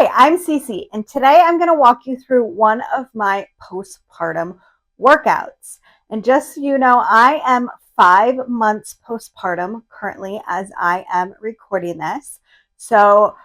Hi, I'm Cece, and today I'm going to walk you through one of my postpartum workouts. And just so you know, I am 5 months postpartum currently as I am recording this. So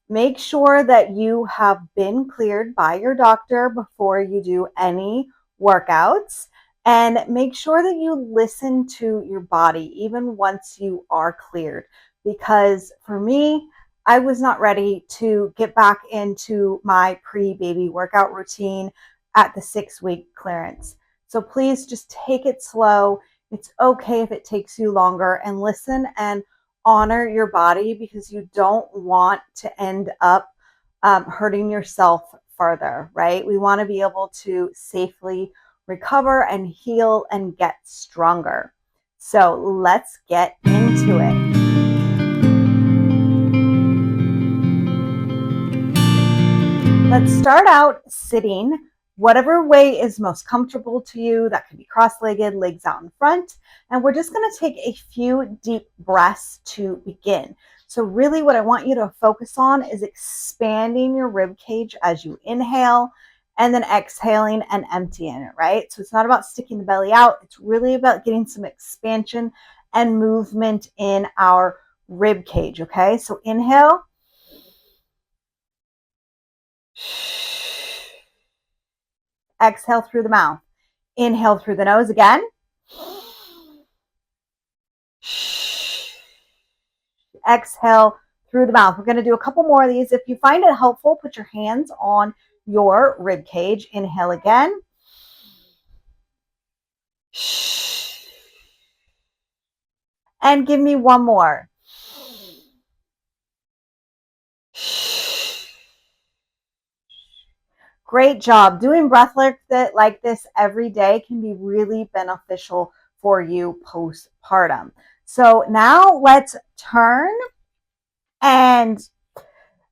make sure that you have been cleared by your doctor before you do any workouts. And make sure that you listen to your body even once you are cleared. Because for me, I was not ready to get back into my pre-baby workout routine at the 6-week clearance. So please just take it slow. It's okay if it takes you longer, and listen and honor your body, because you don't want to end up hurting yourself further, right? We want to be able to safely recover and heal and get stronger. So let's get into it. Let's start out sitting, whatever way is most comfortable to you. That can be cross-legged, legs out in front. And we're just going to take a few deep breaths to begin. So really what I want you to focus on is expanding your rib cage as you inhale, and then exhaling and emptying it, right? So it's not about sticking the belly out. It's really about getting some expansion and movement in our rib cage, okay? So inhale. Exhale through the mouth. Inhale through the nose again. Exhale through the mouth. We're going to do a couple more of these. If you find it helpful, put your hands on your rib cage. Inhale again. And give me one more. Great job. Doing breath work like this every day can be really beneficial for you postpartum. So now let's turn and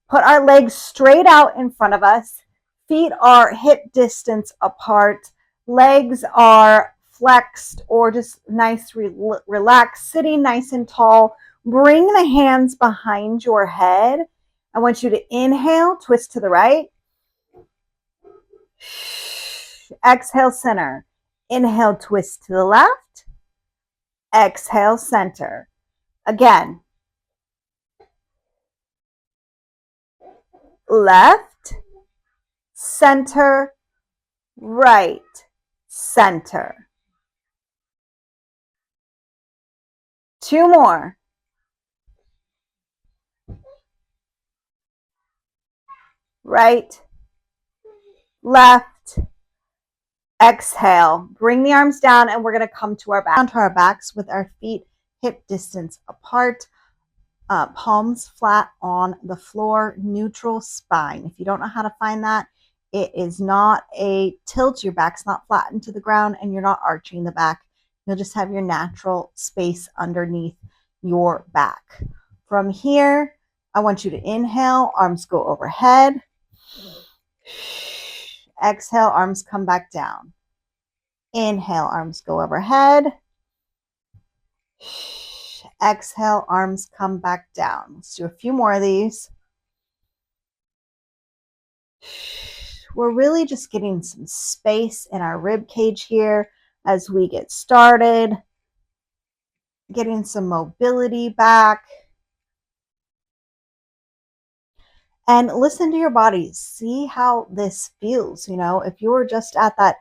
put our legs straight out in front of us. Feet are hip distance apart. Legs are flexed or just nice, relaxed, sitting nice and tall. Bring the hands behind your head. I want you to inhale, twist to the right. Exhale, center. Inhale, twist to the left. Exhale, center. Again. Left, center, right, center. Two more. Right, left, exhale. Bring the arms down, and we're going to come to our back, onto our backs with our feet hip distance apart, palms flat on the floor, neutral spine. If you don't know how to find that, it is not a tilt. Your back's not flattened to the ground, and you're not arching the back. You'll just have your natural space underneath your back. From here, I want you to inhale, arms go overhead. Exhale, arms come back down. Inhale, arms go overhead. Exhale, arms come back down. Let's do a few more of these. We're really just getting some space in our rib cage here as we get started. Getting some mobility back. And listen to your body. See how this feels. You know, if you're just at that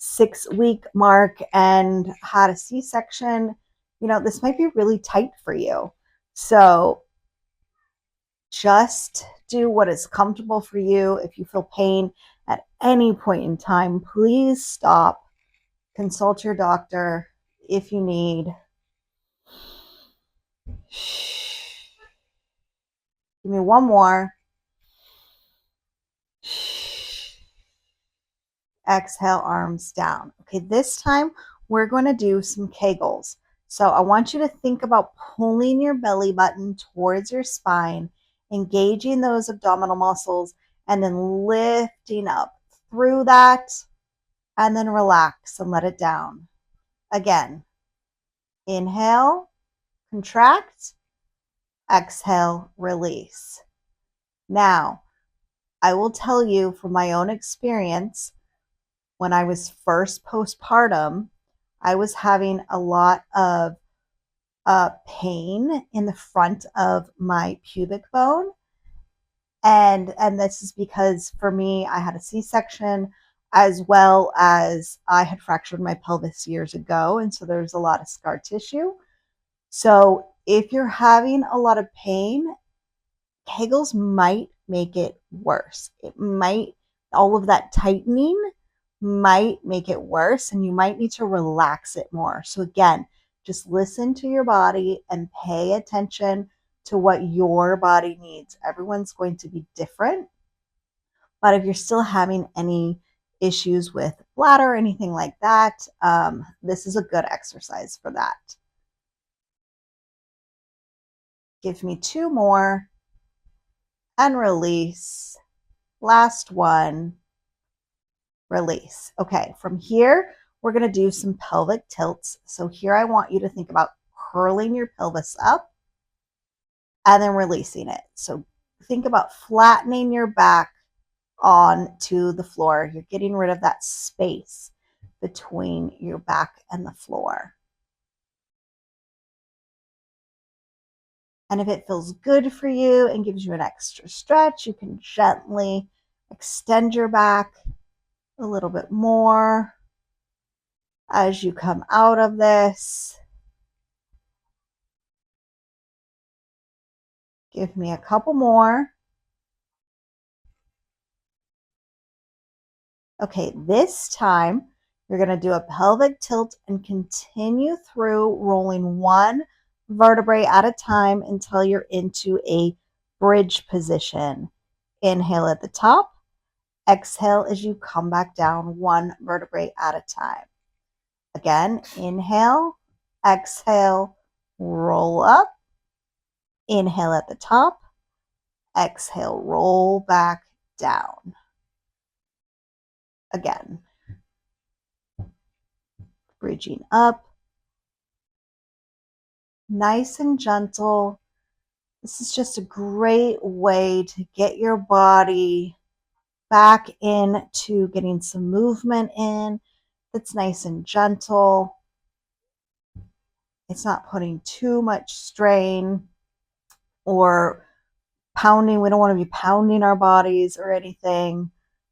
6-week mark and had a C-section, you know, this might be really tight for you. So just do what is comfortable for you. If you feel pain at any point in time, please stop. Consult your doctor if you need. Give me one more. Exhale, arms down. Okay, this time we're going to do some Kegels. So I want you to think about pulling your belly button towards your spine, engaging those abdominal muscles, and then lifting up through that, and then relax and let it down. Again, inhale, contract, exhale, release. Now, I will tell you from my own experience, when I was first postpartum, I was having a lot of pain in the front of my pubic bone. And this is because for me, I had a C-section as well as I had fractured my pelvis years ago. And so there's a lot of scar tissue. So if you're having a lot of pain, Kegels might make it worse. It might, all of that tightening might make it worse, and you might need to relax it more. So again, just listen to your body and pay attention to what your body needs. Everyone's going to be different, but if you're still having any issues with bladder or anything like that, this is a good exercise for that. Give me 2 more and release. Last one, release. Okay, from here, we're going to do some pelvic tilts. So here I want you to think about curling your pelvis up and then releasing it. So think about flattening your back onto the floor. You're getting rid of that space between your back and the floor. And if it feels good for you and gives you an extra stretch, you can gently extend your back a little bit more as you come out of this. Give me a couple more. Okay, this time you're going to do a pelvic tilt and continue through rolling one vertebrae at a time until you're into a bridge position. Inhale at the top, exhale as you come back down one vertebrae at a time. Again, inhale, exhale, roll up, inhale at the top, exhale, roll back down. Again, bridging up, nice and gentle. This is just a great way to get your body back into getting some movement in that's nice and gentle. It's not putting too much strain or pounding. We don't want to be pounding our bodies or anything,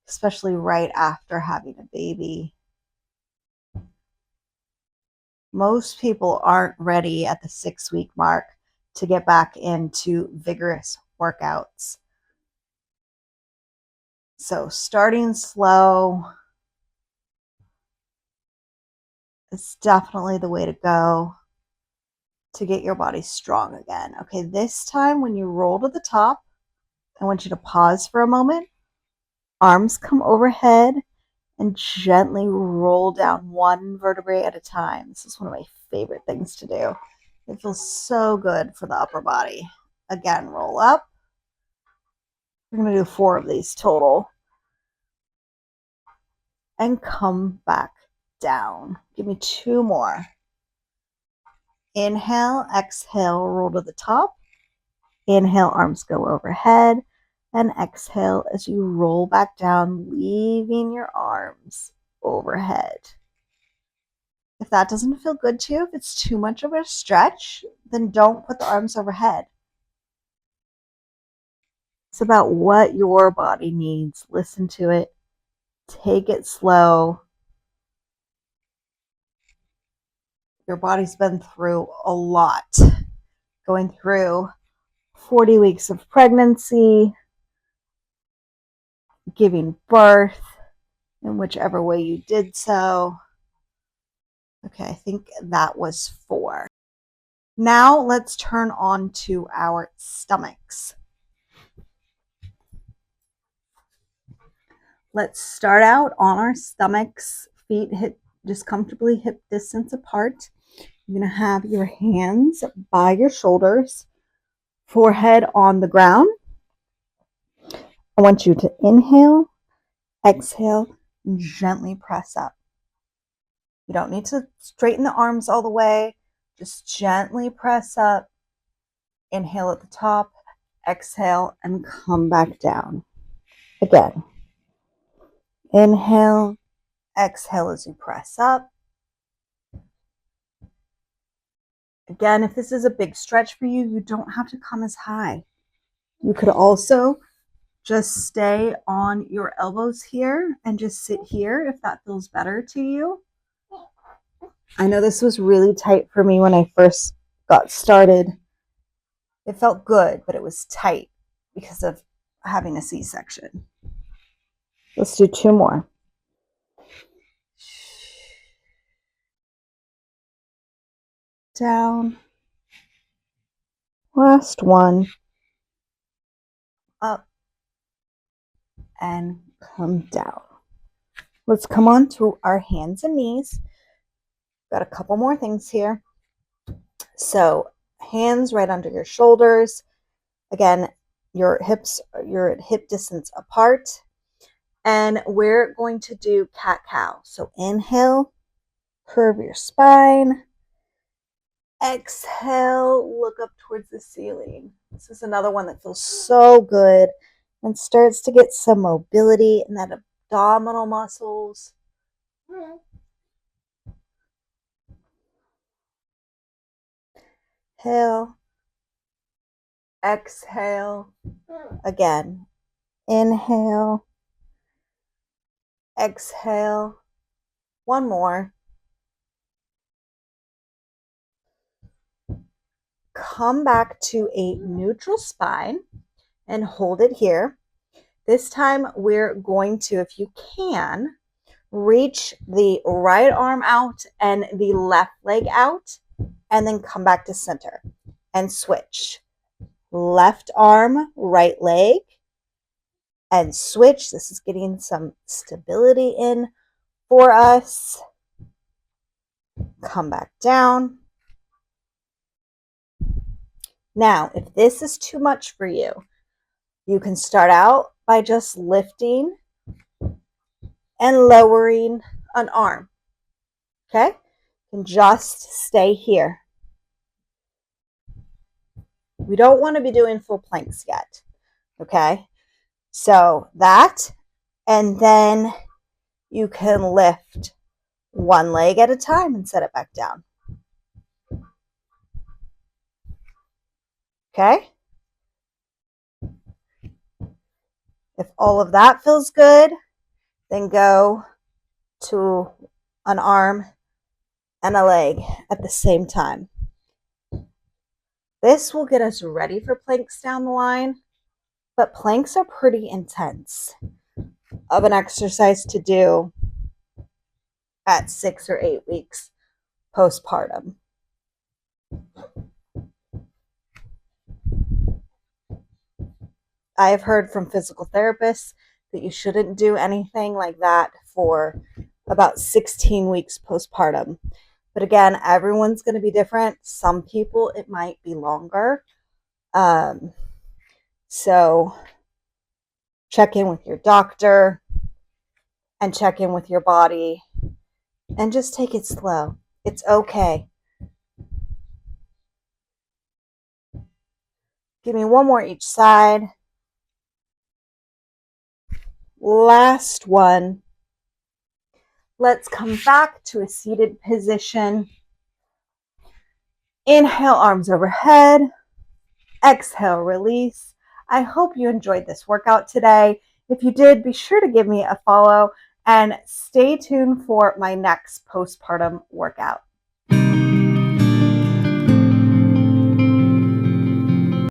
especially right after having a baby. Most people aren't ready at the 6-week mark to get back into vigorous workouts. So starting slow is definitely the way to go to get your body strong again. Okay, this time when you roll to the top, I want you to pause for a moment. Arms come overhead and gently roll down one vertebrae at a time. This is one of my favorite things to do. It feels so good for the upper body. Again, roll up. We're going to do 4 of these total. And come back down. Give me 2 more. Inhale, exhale, roll to the top. Inhale, arms go overhead. And exhale as you roll back down, leaving your arms overhead. If that doesn't feel good to you, if it's too much of a stretch, then don't put the arms overhead. It's about what your body needs. Listen to it. Take it slow. Your body's been through a lot. Going through 40 weeks of pregnancy, giving birth in whichever way you did so. Okay, I think that was 4. Now let's turn on to our stomachs. Let's start out on our stomachs, feet just comfortably hip distance apart. You're going to have your hands by your shoulders, forehead on the ground. I want you to inhale, exhale, and gently press up. You don't need to straighten the arms all the way. Just gently press up. Inhale at the top, exhale, and come back down. Again, inhale, exhale as you press up. Again, if this is a big stretch for you, you don't have to come as high. You could also just stay on your elbows here and just sit here if that feels better to you. I know this was really tight for me when I first got started. It felt good, but it was tight because of having a C-section. Let's do 2 more. Down. Last one. Up and come down. Let's come on to our hands and knees. Got a couple more things here. So hands right under your shoulders. Again, your hips, you're at hip distance apart. And we're going to do cat-cow. So inhale, curve your spine. Exhale, look up towards the ceiling. This is another one that feels so good and starts to get some mobility in that abdominal muscles. Inhale, exhale. Again, inhale, exhale. One more. Come back to a neutral spine and hold it here. This time we're going to, if you can, reach the right arm out and the left leg out, and then come back to center and switch. Left arm, right leg, and switch. This is getting some stability in for us. Come back down. Now, if this is too much for you, you can start out by just lifting and lowering an arm. Okay? And just stay here. We don't want to be doing full planks yet. Okay? So that, and then you can lift one leg at a time and set it back down. Okay? If all of that feels good, then go to an arm and a leg at the same time. This will get us ready for planks down the line, but planks are pretty intense of an exercise to do at 6 or 8 weeks postpartum. I have heard from physical therapists that you shouldn't do anything like that for about 16 weeks postpartum. But again, everyone's going to be different. Some people, it might be longer. So check in with your doctor and check in with your body and just take it slow. It's okay. Give me one more each side. Last one. Let's come back to a seated position. Inhale, arms overhead. Exhale, release. I hope you enjoyed this workout today. If you did, be sure to give me a follow and stay tuned for my next postpartum workout.